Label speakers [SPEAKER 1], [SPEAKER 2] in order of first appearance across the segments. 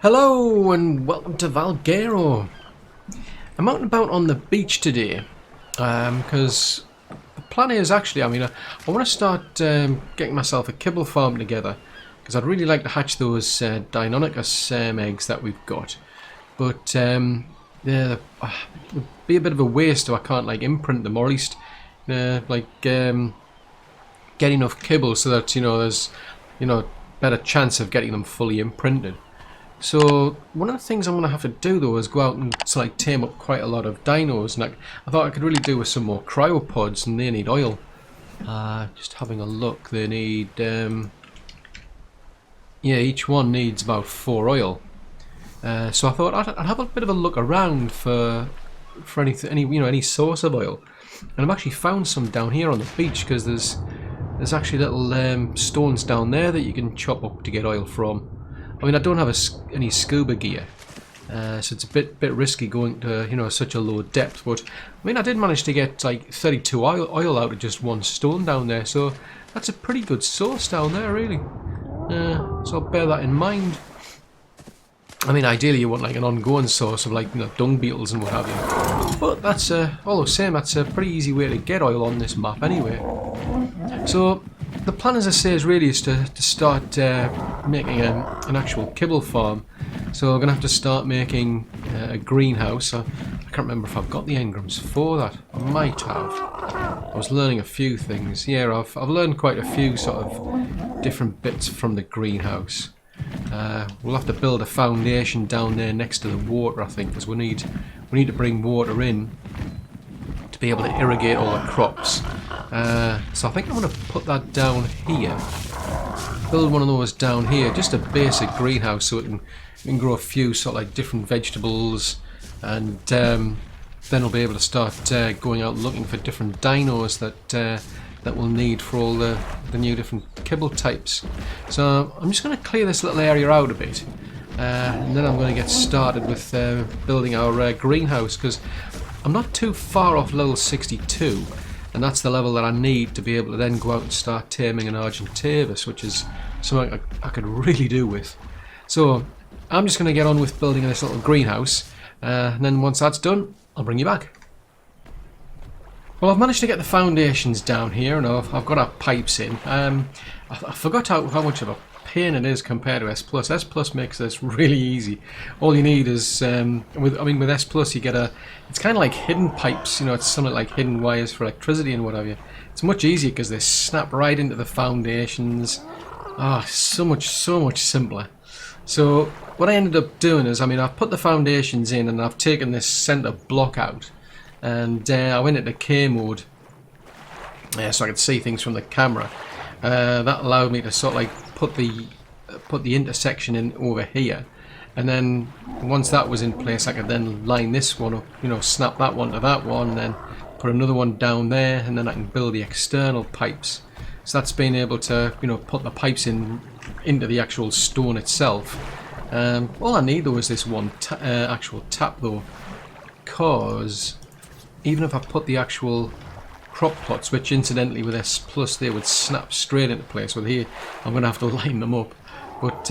[SPEAKER 1] Hello and welcome to Valguero. I'm out and about on the beach today because the plan is actually, I want to start getting myself a kibble farm together because I'd really like to hatch those Deinonychus eggs that we've got. But yeah, it would be a bit of a waste if I can't like imprint them, or at least get enough kibble so that there's better chance of getting them fully imprinted. So one of the things I'm going to have to do though is go out and tame up quite a lot of dinos, and I thought I could really do with some more cryopods, and they need oil. Just having a look, they need yeah, each one needs about 4 oil. So I thought I'd have a bit of a look around for any source of oil, and I've actually found some down here on the beach because there's actually little stones down there that you can chop up to get oil from. I mean, I don't have any scuba gear, so it's a bit risky going to such a low depth. But I mean, I did manage to get like 32 oil out of just one stone down there, so that's a pretty good source down there, really. So I'll bear that in mind. I mean, ideally you want like an ongoing source of dung beetles and what have you. But that's all the same. That's a pretty easy way to get oil on this map, anyway. So the plan, as I say, is to start making an actual kibble farm. So we're going to have to start making a greenhouse. I can't remember if I've got the engrams for that. I might have. I was learning a few things. Yeah, I've learned quite a few sort of different bits from the greenhouse. We'll have to build a foundation down there next to the water, I think, because we need to bring water in to be able to irrigate all the crops. So I think I'm going to put that down here. Build one of those down here, just a basic greenhouse, so we can grow a few different vegetables, and then we'll be able to start going out looking for different dinos that we'll need for all the new different kibble types. So I'm just going to clear this little area out a bit, and then I'm going to get started with building our greenhouse, because I'm not too far off level 62. And that's the level that I need to be able to then go out and start taming an Argentavis, which is something I could really do with. So I'm just going to get on with building this little greenhouse, and then once that's done, I'll bring you back. Well, I've managed to get the foundations down here, and I've got our pipes in. I forgot how much of a pain it is compared to S+. S+ makes this really easy. All you need is, with S+, you get it's kind of like hidden pipes, it's something like hidden wires for electricity and what have you. It's much easier because they snap right into the foundations. So much simpler. So what I ended up doing is, I've put the foundations in and I've taken this center block out, and I went into K mode so I could see things from the camera. That allowed me to put the intersection in over here, and then once that was in place, I could then line this one up, snap that one to that one, and then put another one down there, and then I can build the external pipes. So that's being able to put the pipes into the actual stone itself. All I need though is this one actual tap though, because even if I put the actual crop plots, which incidentally with S+ they would snap straight into place, with here I'm going to have to line them up. But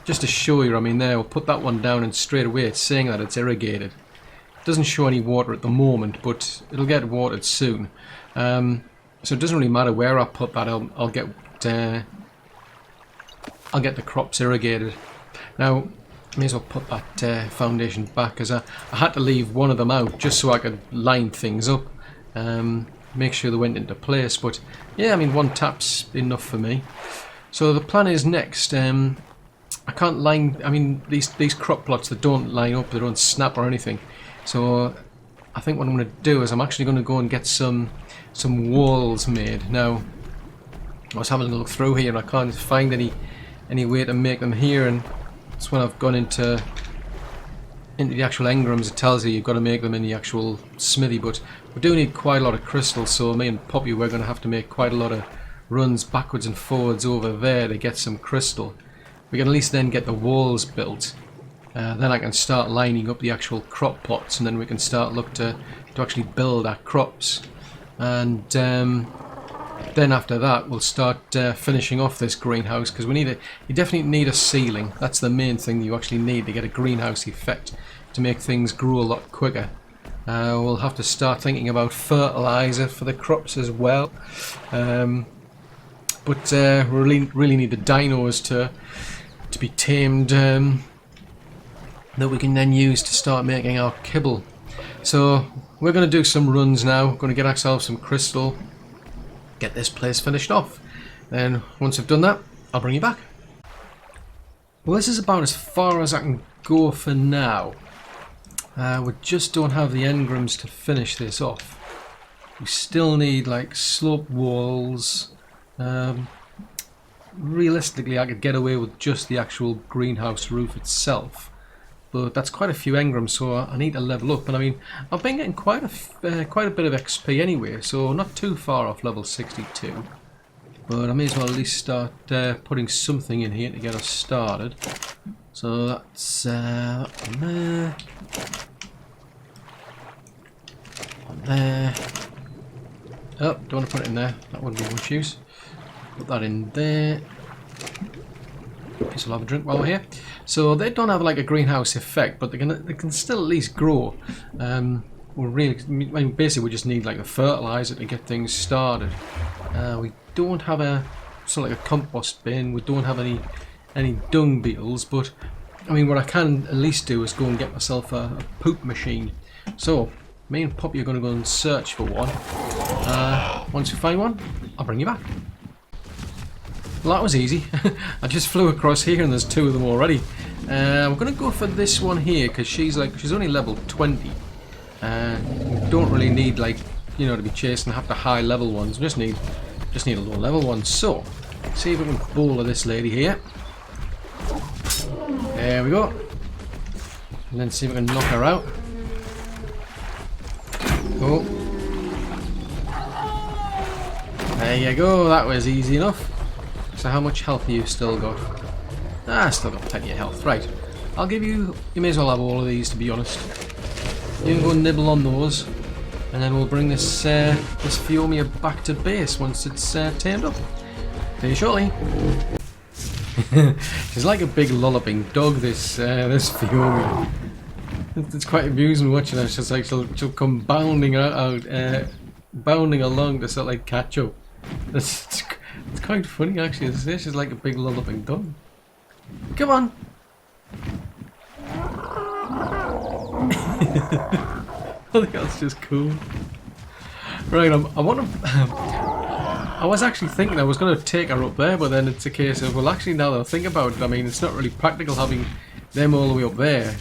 [SPEAKER 1] just to show you, there, we'll put that one down, and straight away it's saying that it's irrigated. It doesn't show any water at the moment, but it'll get watered soon. So it doesn't really matter where I put that. I'll get the crops irrigated. Now I may as well put that foundation back, because I had to leave one of them out just so I could line things up. Make sure they went into place, but yeah, one tap's enough for me. So the plan is next, I can't line, these crop plots, they don't line up, they don't snap or anything. So I think what I'm going to do is I'm actually going to go and get some walls made. Now, I was having a look through here and I can't find any way to make them here, and that's when I've gone into the actual engrams. It tells you you've got to make them in the actual smithy, but we do need quite a lot of crystals, so me and Poppy, we're going to have to make quite a lot of runs backwards and forwards over there to get some crystal. We can at least then get the walls built. Then I can start lining up the actual crop plots, and then we can start look to actually build our crops. And Then after that, we'll start finishing off this greenhouse, because you definitely need a ceiling. That's the main thing you actually need to get a greenhouse effect, to make things grow a lot quicker. We'll have to start thinking about fertilizer for the crops as well. But we really need the dinos to be tamed, that we can then use to start making our kibble. So we're going to do some runs now. We're going to get ourselves some crystal, get this place finished off. Then once I've done that, I'll bring you back. Well, this is about as far as I can go for now. We just don't have the engrams to finish this off. We still need like slope walls. Realistically, I could get away with just the actual greenhouse roof itself, but that's quite a few engrams, so I need to level up. And I mean, I've been getting quite a bit of XP anyway, so not too far off level 62. But I may as well at least start putting something in here to get us started. So that's that one there. One there. Oh, don't want to put it in there. That wouldn't be much use. Put that in there. Guess I'll have a drink while we're here. So they don't have like a greenhouse effect, but they can still at least grow. Basically we just need like the fertilizer to get things started. We don't have like a compost bin. We don't have any dung beetles, but I mean, what I can at least do is go and get myself a poop machine. So me and Poppy are going to go and search for one. Once we find one, I'll bring you back. Well, that was easy. I just flew across here and there's two of them already. We're going to go for this one here because she's only level 20. We don't really need to be chasing after high level ones. We just need a low level one. So, see if we can bowl this lady here. There we go. And then see if we can knock her out. Oh. There you go. That was easy enough. So how much health have you still got? Still got plenty of health. Right. I'll give you... You may as well have all of these, to be honest. You can go nibble on those. And then we'll bring this Phiomia back to base once it's tamed up. See you shortly. She's like a big lolloping dog, this Phiomia. It's quite amusing watching her. She's like, she'll come bounding bounding along to sort of like catch up. It's quite funny actually. She's like a big lolloping dog. Come on. I think that's just cool. Right, I was actually thinking I was going to take her up there, but then it's a case of, well, actually now that I think about it, I mean, it's not really practical having them all the way up there.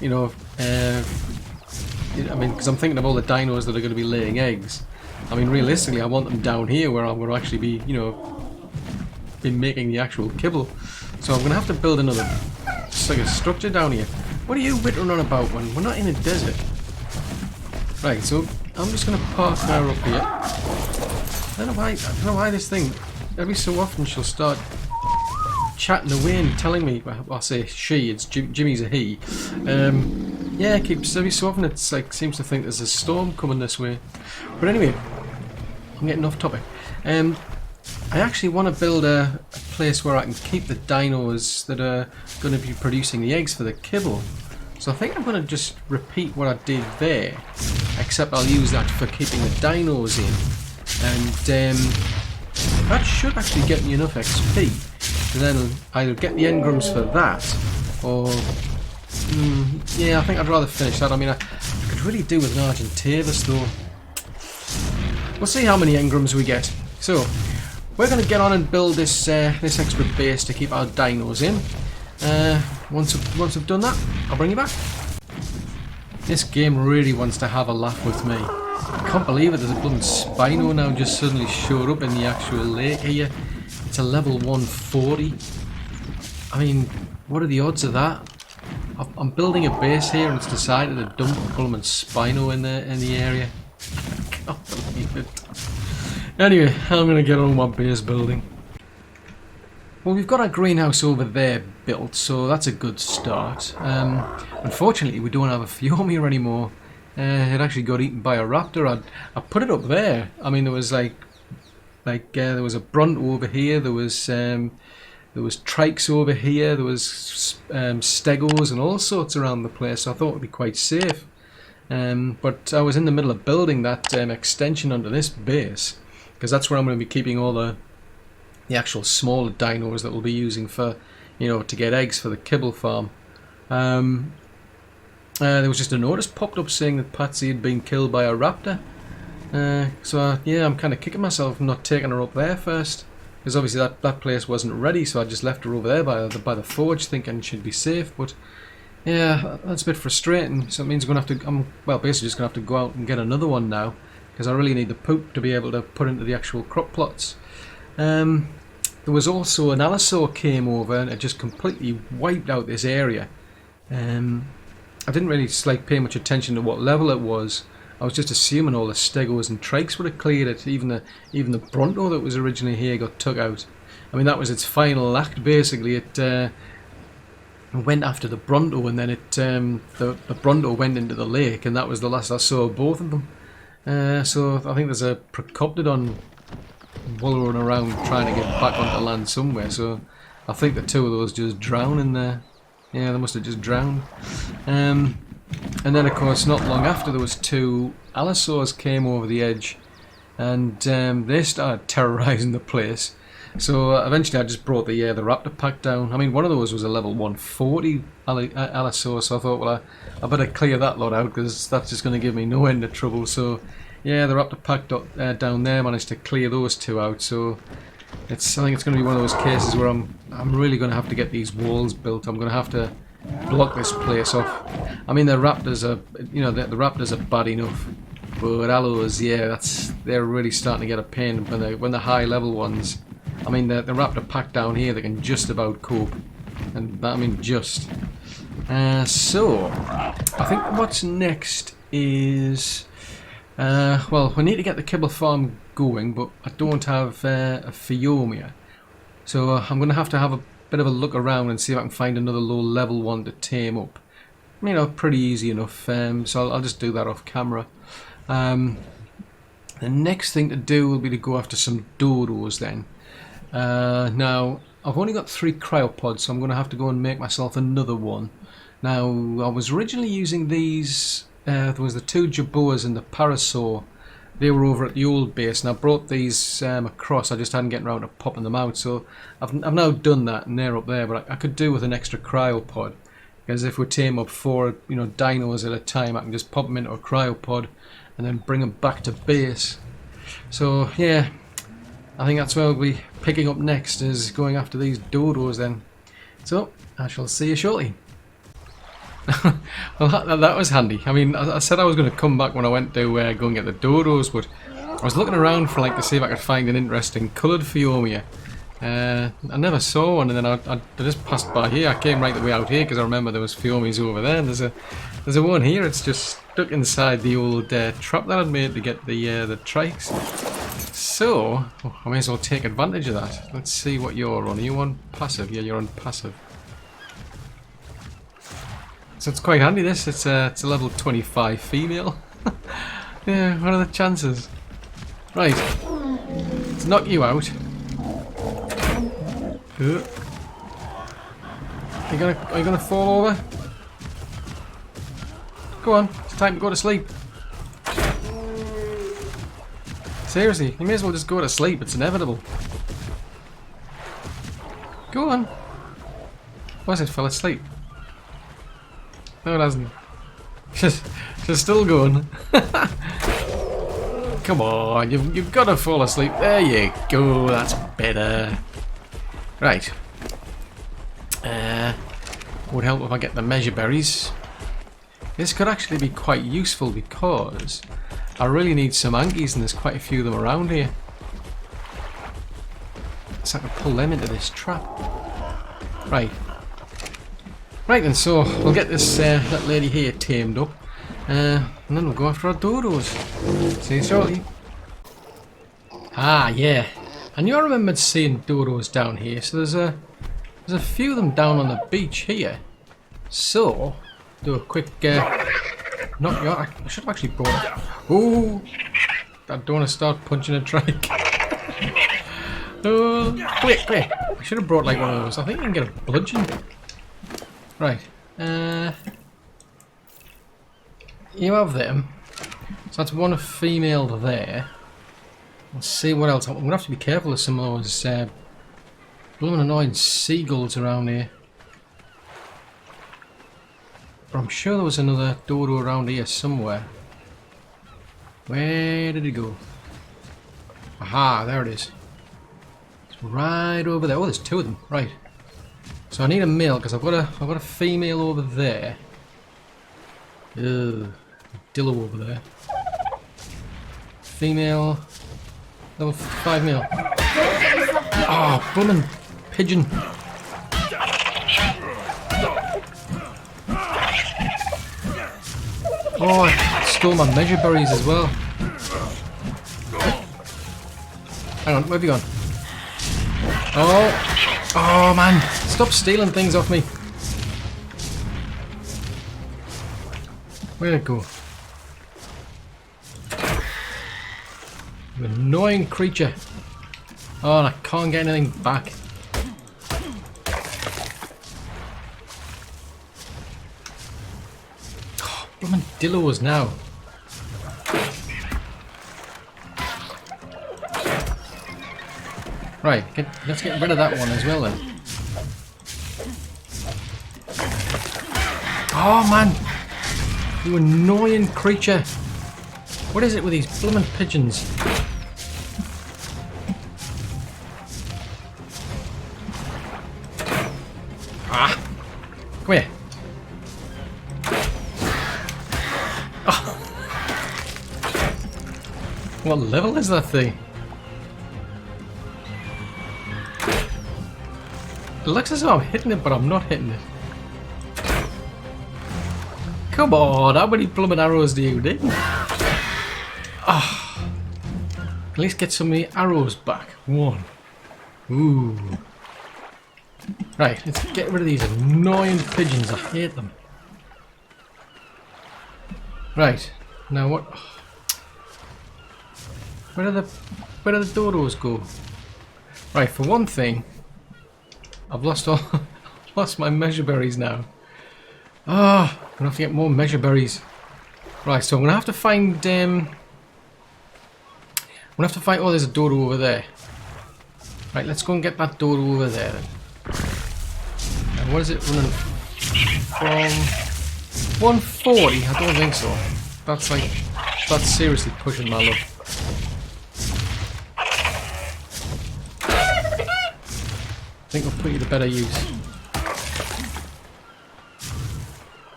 [SPEAKER 1] You know, I mean, because I'm thinking of all the dinos that are going to be laying eggs. I mean, realistically, I want them down here where I'm going to actually be, be making the actual kibble. So I'm going to have to build another, just like a structure down here. What are you whittling on about when we're not in a desert? Right, so I'm just going to park her up here. I don't know why this thing, every so often she'll start chatting away and telling me, well, I say she, it's Jimmy's a he. Yeah, keeps every so often it's like seems to think there's a storm coming this way. But anyway, I'm getting off topic. I actually want to build a place where I can keep the dinos that are going to be producing the eggs for the kibble. So I think I'm going to just repeat what I did there, except I'll use that for keeping the dinos in. And that should actually get me enough XP to then either get the engrams for that, or yeah, I think I'd rather finish that. I mean, I could really do with an Argentavis though. We'll see how many engrams we get. So we're going to get on and build this this extra base to keep our dinos in. Once I've done that, I'll bring you back. This game really wants to have a laugh with me. I can't believe it, there's a blooming Spino now just suddenly showed up in the actual lake here. It's a level 140. I mean, what are the odds of that? I'm building a base here and it's decided to dump a blooming Spino in the area. I can't believe it. Anyway, I'm going to get on with my base building. Well, we've got our greenhouse over there built, so that's a good start. Unfortunately, we don't have a Phiomia anymore. It actually got eaten by a raptor. I put it up there. I mean, there was like Like there was a Bronto over here. There was trikes over here. There was stegos and all sorts around the place. So I thought it would be quite safe. But I was in the middle of building that extension onto this base, because that's where I'm going to be keeping all the actual smaller dinos that we'll be using for, to get eggs for the kibble farm. There was just a notice popped up saying that Patsy had been killed by a raptor. So yeah, I'm kind of kicking myself for not taking her up there first, because obviously that place wasn't ready. So I just left her over there by the forge, thinking she'd be safe. But yeah, that's a bit frustrating. So it means I'm basically just gonna have to go out and get another one now, because I really need the poop to be able to put into the actual crop plots. There was also an allosaur came over and it just completely wiped out this area. I didn't really pay much attention to what level it was. I was just assuming all the stegos and trikes would have cleared it. Even the Bronto that was originally here got took out. I mean, that was its final act basically. It went after the Bronto, and then the Bronto went into the lake, and that was the last I saw of both of them. So I think there's a Procoptodon wallowing around trying to get back onto land somewhere. So I think the two of those just drowned in there. Yeah, they must have just drowned. And then of course not long after, there was two allosaurs came over the edge, and they started terrorizing the place. So eventually I just brought the raptor pack down. I mean, one of those was a level 140 allosaur, so I thought, well, I better clear that lot out, because that's just going to give me no end of trouble. So yeah, the raptor pack down there managed to clear those two out. So I think it's going to be one of those cases where I'm really going to have to get these walls built. I'm going to have to block this place off. I mean, the raptors are, the raptors are bad enough, but allos, yeah, they're really starting to get a pain when the high level ones. I mean, the raptor pack down here, they can just about cope, and that, I mean, just. So I think what's next is, well, we need to get the kibble farm going, but I don't have a Phiomia, so I'm going to have a bit of a look around and see if I can find another low level one to tame up. Pretty easy enough, so I'll just do that off camera. The next thing to do will be to go after some dodos then. Now, I've only got 3 cryopods, so I'm going to have to go and make myself another one. Now, I was originally using these, there was the 2 jaboas and the parasaur. They were over at the old base, and I brought these across. I just hadn't gotten around to popping them out, so I've now done that, and they're up there. But I could do with an extra cryopod, because if we tame up 4, dinos at a time, I can just pop them into a cryopod and then bring them back to base. So yeah, I think that's where we'll be picking up next, is going after these dodos then. So I shall see you shortly. Well, that was handy. I mean, I said I was going to come back when I went to go and get the dodos, but I was looking around for to see if I could find an interesting coloured Phiomia. I never saw one, and then I just passed by here. I came right the way out here because I remember there was Phiomias over there, and there's a one here. It's just stuck inside the old trap that I'd made to get the trikes. So I may as well take advantage of that. Let's see what you're on. Are you on passive? Yeah, you're on passive. So it's quite handy, this. It's a level 25 female. Yeah, what are the chances? Right, let's knock you out. Are you gonna fall over? Go on, it's time to go to sleep. Seriously, you may as well just go to sleep. It's inevitable. Go on. Why has it fell asleep? No, it hasn't. She's still going. Come on, you've got to fall asleep. There you go. That's better. Right. Would help if I get the measure berries. This could actually be quite useful because I really need some Ankies, and there's quite a few of them around here. So I can pull them into this trap. Right. Right then, so we'll get this that lady here tamed up, and then we'll go after our dodos. See you shortly. Ah, yeah. I knew I remembered seeing dodos down here, so there's a few of them down on the beach here. So, do a quick knock you out. I should have actually brought it. Ooh! I don't want to start punching a trike. Oh, wait. I should have brought like one of those. I think you can get a bludgeon. Right. You have them. So that's one female there. Let's see what else. I'm going to have to be careful of some of those blooming annoying seagulls around here. But I'm sure there was another dodo around here somewhere. Where did it go? Aha, there it is. It's right over there. Oh, there's two of them. Right. So I need a male because I've got a female over there. Ugh. Dillo over there. Female. Level 5 male. Oh, blooming pigeon. Oh, I stole my measure berries as well. Hang on, where have you gone? Oh man, stop stealing things off me. Where'd it go? You annoying creature. Oh, and I can't get anything back. Oh, blooming dillos now. Right, let's get rid of that one as well then. Oh man! You annoying creature! What is it with these blooming pigeons? Ah! Come here! Oh. What level is that thing? It looks as though I'm hitting it, but I'm not hitting it. Come on, how many blooming arrows do you need? Ah, at least get some of the arrows back. One. Ooh. Right, let's get rid of these annoying pigeons. I hate them. Right, now what? Where do the dodos go? Right, for one thing, I've lost my measure berries now. Ah, I'm gonna have to get more measure berries. Right, so I'm gonna have to find oh, there's a dodo over there. Right, let's go and get that dodo over there then. And what is it running from? 140? I don't think so. That's seriously pushing my luck. I think we'll put you to better use.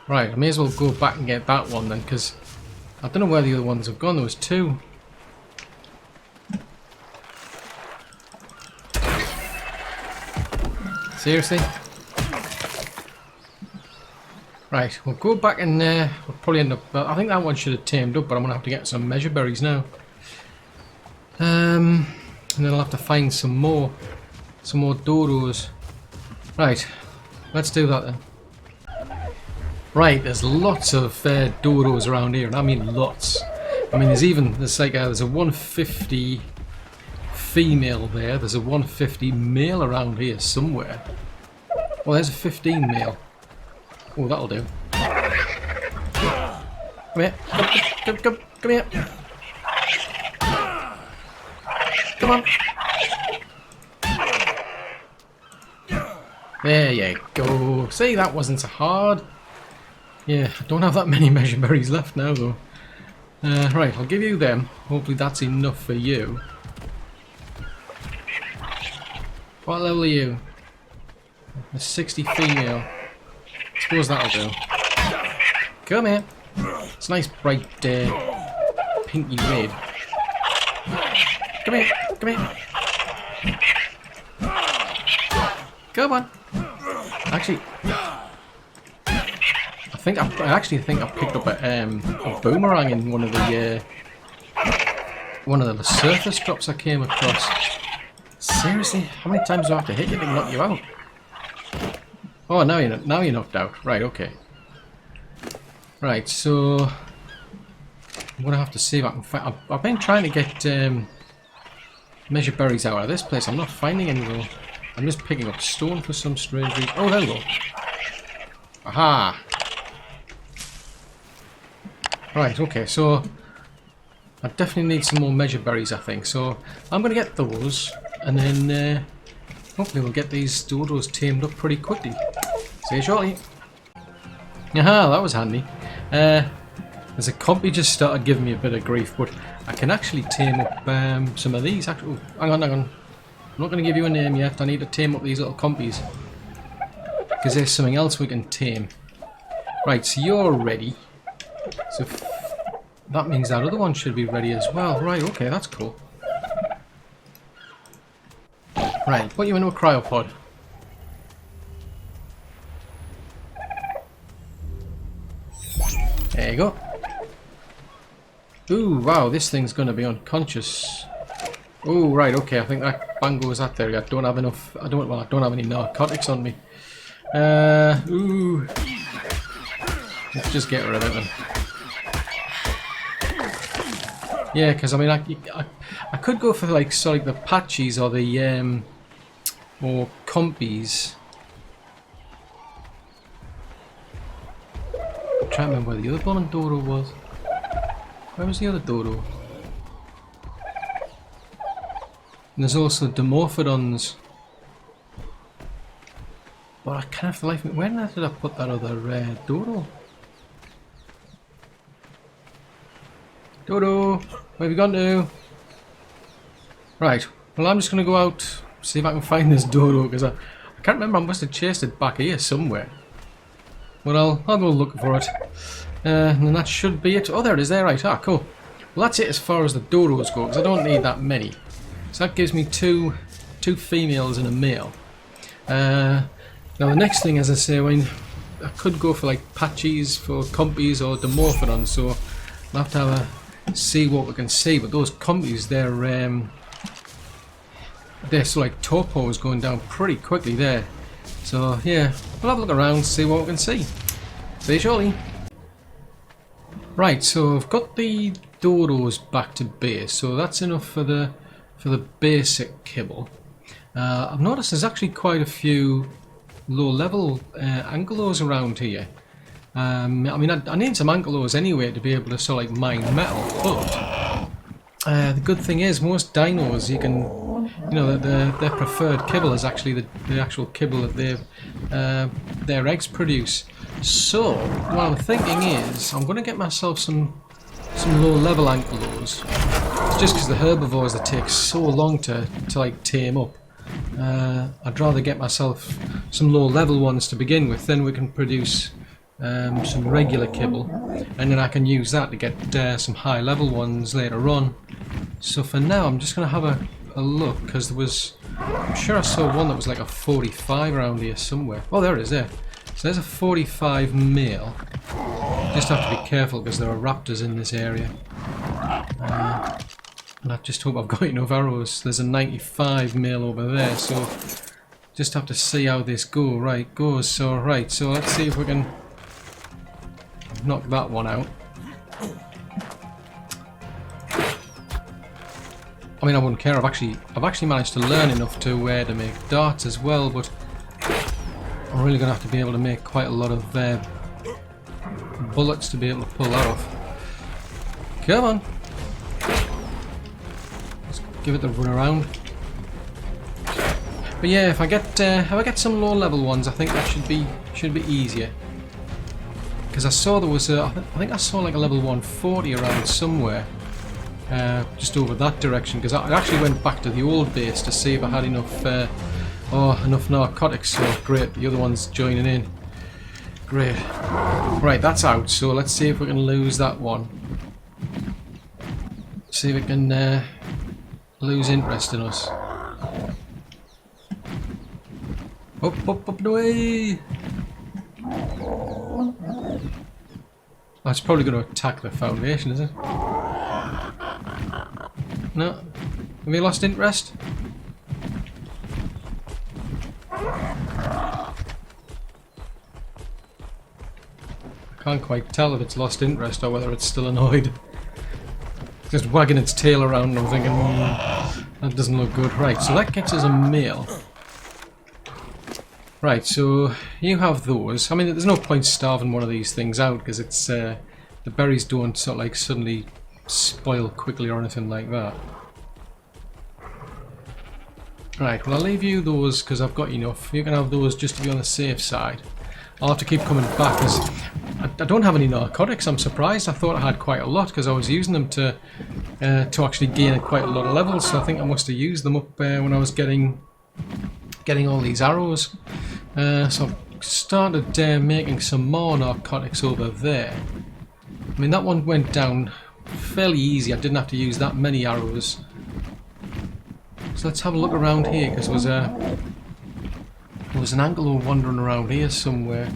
[SPEAKER 1] Right, I may as well go back and get that one then, because I don't know where the other ones have gone. There was two. Seriously? Right, we'll go back and we'll probably end up. I think that one should have tamed up, but I'm gonna have to get some measure berries now. And then I'll have to find some more dodos. Right, let's do that then. Right, there's lots of dodos around here, and I mean lots. I mean, there's a 150 female there. There's a 150 male around here somewhere. Oh, there's a 15 male. Oh, that'll do. Come here. Come here. Come on. There you go. See, that wasn't so hard. Yeah, I don't have that many measure berries left now though. Right, I'll give you them. Hopefully that's enough for you. What level are you? A 60 female. Suppose that'll do. Come here. It's a nice bright pinky red. Come here. Come here. Come on. Actually, I actually think I picked up a boomerang in one of the surface drops I came across. Seriously, how many times do I have to hit you to knock you out? Oh, now you're knocked out. Right, okay. Right, so I'm gonna have to see if I can find. I've been trying to get measure berries out of this place. I'm not finding any though. I'm just picking up stone for some strange reason. Oh, there we go. Aha! Right, okay, so I definitely need some more measure berries, I think. So I'm going to get those, and then hopefully we'll get these dodos tamed up pretty quickly. See you shortly. Aha, that was handy. There's a compy just started giving me a bit of grief, but I can actually tame up some of these. Actually, oh, hang on, hang on. I'm not going to give you a name yet. I need to tame up these little compies. Because there's something else we can tame. Right, so you're ready. So that means that other one should be ready as well. Right, okay, that's cool. Right, put you into a cryopod. There you go. Ooh, wow, this thing's gonna be unconscious. Ooh, right, okay, I think that bango's at there. I don't have enough. I don't have any narcotics on me. Ooh. Let's just get rid of it then. Yeah, because I mean, I could go for like the patchies or the or compies. I'm trying to remember where the other blooming dodo was. Where was the other dodo? And there's also Dimorphodons. But I can't for the life of me. Where did I put that other dodo? Dodo, where have you gone to? Right, well I'm just going to go out, see if I can find this dodo, because I can't remember, I must have chased it back here somewhere. Well, I'll go looking for it. And then that should be it. Oh, there it is there, right, ah, cool. Well, that's it as far as the dodos go, because I don't need that many. So that gives me two females and a male. Now the next thing, as I say, I could go for like patchies for compies or Dimorphodons, so I'll have to have see what we can see. But those compies, they're so like torpors going down pretty quickly there. So yeah, we'll have a look around, see what we can see. See you shortly. Right, so I've got the dodos back to base, so that's enough for the basic kibble. I've noticed there's actually quite a few low-level ankylos around here. I mean, I need some ankylos anyway to be able to sort of like mine metal, but the good thing is most dinos you can, you know, their preferred kibble is actually the actual kibble that their eggs produce. So what I'm thinking is I'm going to get myself some low-level ankylos, just because the herbivores that take so long to like tame up. I'd rather get myself some low-level ones to begin with, then we can produce some regular kibble, and then I can use that to get some high-level ones later on. So for now I'm just going to have a look, because I'm sure I saw one that was like a 45 around here somewhere. Oh, there it is there. So there's a 45 male. Just have to be careful because there are raptors in this area. And I just hope I've got enough arrows. There's a 95 male over there, so just have to see how this goes. So right, so let's see if we can knock that one out. I mean, I wouldn't care. I've actually managed to learn enough to make darts as well, but I'm really going to have to be able to make quite a lot of bullets to be able to pull that off. Come on. Let's give it the run around. But yeah, if I get some low level ones, I think that should be easier. Because I saw there was I think I saw like a level 140 around somewhere. Just over that direction, because I actually went back to the old base to see if I had enough enough narcotics. So great, the other one's joining in. Great. Right, that's out, so let's see if we can lose that one. See if we can lose interest in us. Up and away! That's probably going to attack the foundation, is it? No? Have you lost interest? I can't quite tell if it's lost interest or whether it's still annoyed. Just wagging its tail around and I'm thinking, That doesn't look good. Right, so that gets us a male. Right, so you have those. I mean, there's no point starving one of these things out because it's the berries don't sort of like suddenly spoil quickly or anything like that. Right, well I'll leave you those because I've got enough. You can have those just to be on the safe side. I'll have to keep coming back because I don't have any narcotics. I'm surprised. I thought I had quite a lot because I was using them to actually gain quite a lot of levels. So I think I must have used them up when I was getting all these arrows. So I've started making some more narcotics over there. I mean, that one went down fairly easy. I didn't have to use that many arrows. So let's have a look around here because there was an angler wandering around here somewhere.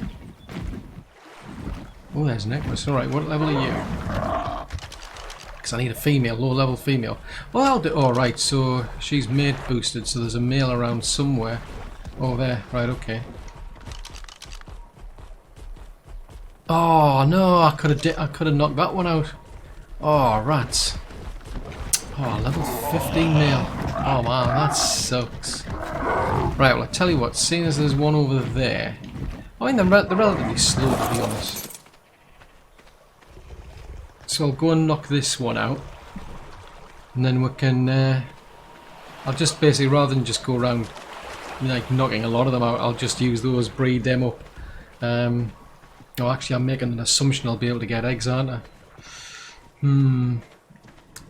[SPEAKER 1] Oh, there's a necklace. Alright, what level are you? Because I need a female, low level female. Well, I'll do. Alright, so she's mate boosted, so there's a male around somewhere. Oh, there. Right, okay. Oh, no, I could have knocked that one out. Oh, rats. Oh, level 15 male. Oh, man, that sucks. Right, well, I tell you what, seeing as there's one over there. I mean, they're relatively slow, to be honest. So I'll go and knock this one out. And then we can... I'll just basically, rather than just go around like knocking a lot of them out, I'll just use those, breed them up. Oh, actually, I'm making an assumption I'll be able to get eggs, aren't I?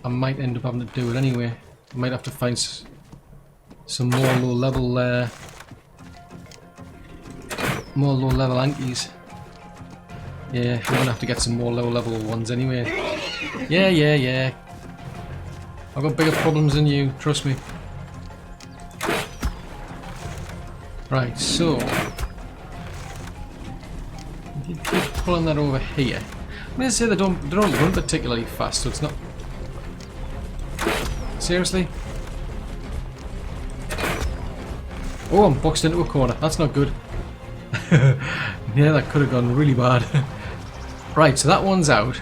[SPEAKER 1] I might end up having to do it anyway. I might have to find some more low-level Ankies. Yeah, I'm gonna have to get some more low-level ones anyway. Yeah. I've got bigger problems than you, trust me. Right, so you keep pulling that over here. I'm gonna say they don't run particularly fast, so it's not. Seriously? Oh, I'm boxed into a corner. That's not good. Yeah, that could have gone really bad. Right, so that one's out.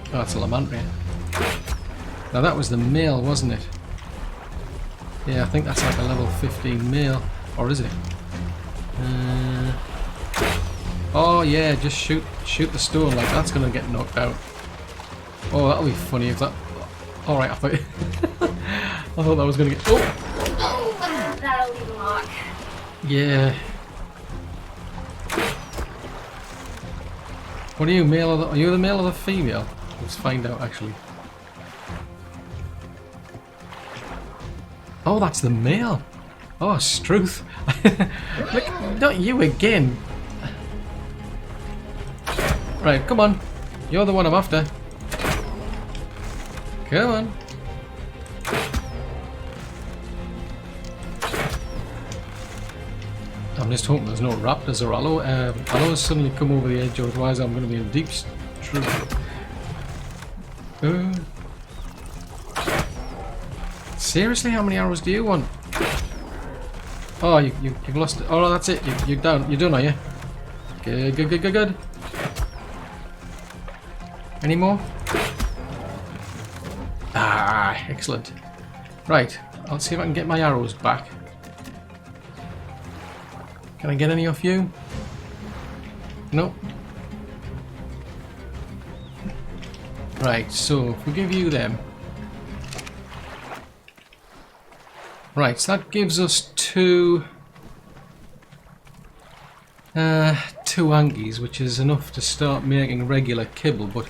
[SPEAKER 1] Oh, that's a Lamantria. Now that was the male, wasn't it? Yeah, I think that's like a level 15 male. Or is it? Oh yeah, just shoot the stone, like that's gonna get knocked out. Oh, that'll be funny if that... Alright, I thought... I thought that was gonna get... Oh!
[SPEAKER 2] That'll leave a mark.
[SPEAKER 1] Yeah. What are you, male or the... Are you the male or the female? Let's find out, actually. Oh, that's the male. Oh, Struth. Look, not you again. Right, come on. You're the one I'm after. Come on. I'm just hoping there's no raptors or aloes suddenly come over the edge, otherwise I'm going to be in deep trouble. Seriously, how many arrows do you want? Oh, you've lost it. Oh, that's it. You're down. You're done, are you? Good. Any more? Ah, excellent. Right, I'll see if I can get my arrows back. Can I get any off you? Nope. Right, so if we give you them. Right, so that gives us two Ankies, which is enough to start making regular kibble, but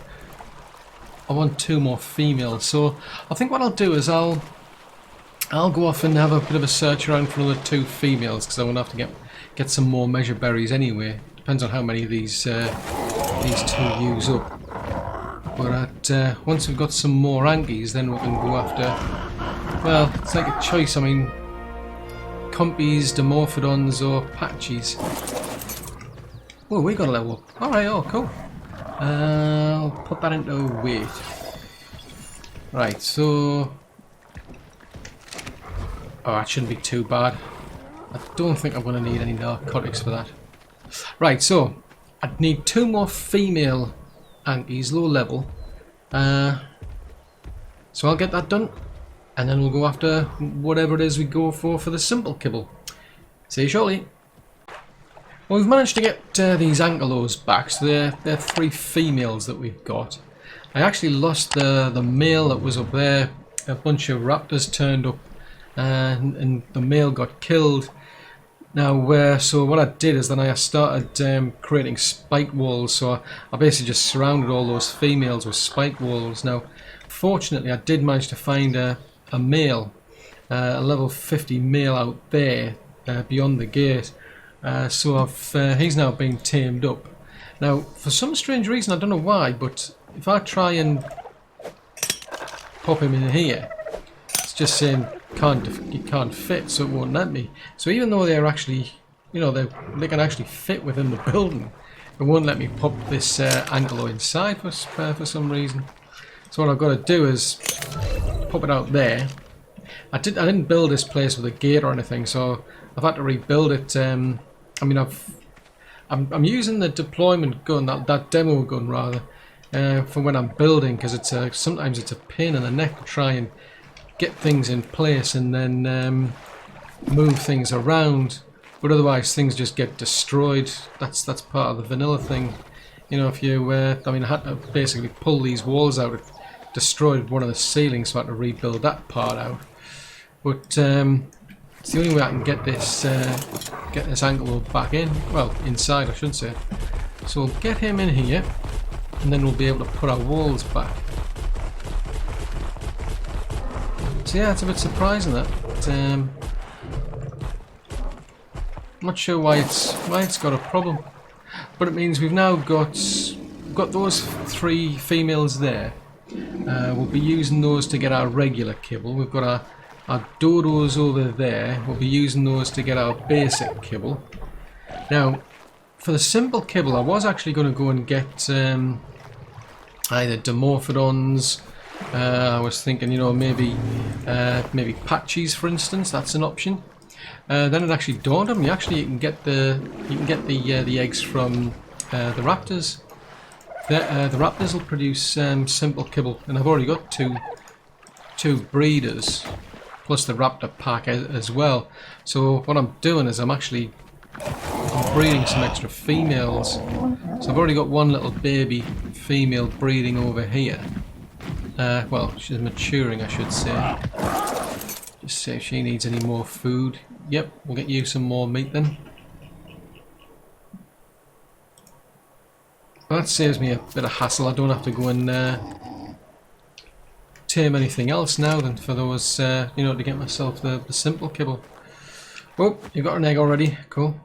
[SPEAKER 1] I want two more females. So I think what I'll do is I'll go off and have a bit of a search around for another two females, because I want to have to get some more measure berries anyway. Depends on how many of these two use up. But once we've got some more Ankies, then we can go after. Well, it's like a choice. I mean, Compies, Dimorphodons, or Patchies. Oh, we got a level up. Alright, oh, cool. I'll put that into weight. Right, so... Oh, that shouldn't be too bad. I don't think I'm going to need any narcotics for that. Right, so I'd need two more female Ankies, low level. So So I'll get that done, and then we'll go after whatever it is we go for the simple kibble. See you shortly. Well, we've managed to get these ankylos back, so they're 3 females that we've got. I actually lost the male that was up there. A bunch of raptors turned up, and the male got killed. Now, so what I did is then I started creating spike walls. So I basically just surrounded all those females with spike walls. Now, fortunately, I did manage to find a male, a level 50 male out there beyond the gate. So he's now been tamed up. Now, for some strange reason, I don't know why, but if I try and pop him in here, it's just saying you can't fit, so it won't let me. So even though they're actually, you know, they can actually fit within the building, it won't let me pop this ankylo inside for some reason. So what I've got to do is pop it out there. I didn't build this place with a gate or anything, so I've had to rebuild it. I mean, I'm using the deployment gun, that demo gun rather, for when I'm building, because sometimes it's a pain in the neck to try and get things in place and then move things around, but otherwise things just get destroyed. That's part of the vanilla thing. You know, if you I mean, I had to basically pull these walls out. It destroyed one of the ceilings, so I had to rebuild that part out. But it's the only way I can get this ankylo back in. Well, inside I should say. So we'll get him in here, and then we'll be able to put our walls back. So yeah, it's a bit surprising that. I'm not sure why it's got a problem, but it means we've now got those 3 females there. We'll be using those to get our regular kibble. We've got our dodos over there. We'll be using those to get our basic kibble. Now, for the simple kibble, I was actually going to go and get either Dimorphodons. I was thinking, you know, maybe patches, for instance. That's an option. Then it actually dawned on me. Actually, you can get the eggs from the raptors. The raptors will produce simple kibble, and I've already got two breeders, plus the raptor pack as well. So what I'm doing is I'm breeding some extra females. So I've already got one little baby female breeding over here. Well, she's maturing, I should say. Just see if she needs any more food. Yep, we'll get you some more meat then. Well, that saves me a bit of hassle. I don't have to go and tame anything else now than for those, you know, to get myself the simple kibble. Oh, you got an egg already. Cool.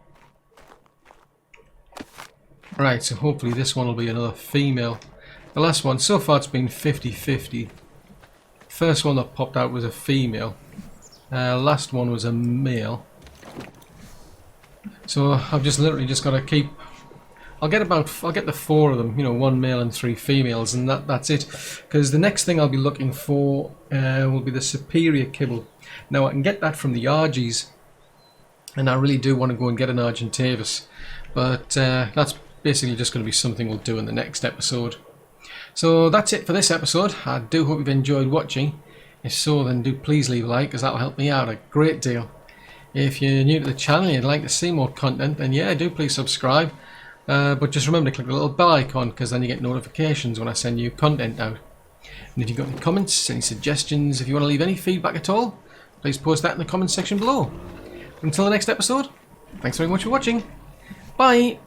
[SPEAKER 1] Right, so hopefully this one will be another female. The last one, so far it's been 50-50. First one that popped out was a female. Last one was a male. So I've just literally just got to keep... I'll get the 4 of them, you know, 1 male and 3 females, and that's it. Because the next thing I'll be looking for will be the superior kibble. Now I can get that from the Argies, and I really do want to go and get an Argentavis. But that's basically just going to be something we'll do in the next episode. So that's it for this episode. I do hope you've enjoyed watching. If so, then do please leave a like, because that'll help me out a great deal. If you're new to the channel and you'd like to see more content, then yeah, do please subscribe. But just remember to click the little bell icon, because then you get notifications when I send you content out. And if you've got any comments, any suggestions, if you want to leave any feedback at all, please post that in the comments section below. Until the next episode, thanks very much for watching. Bye!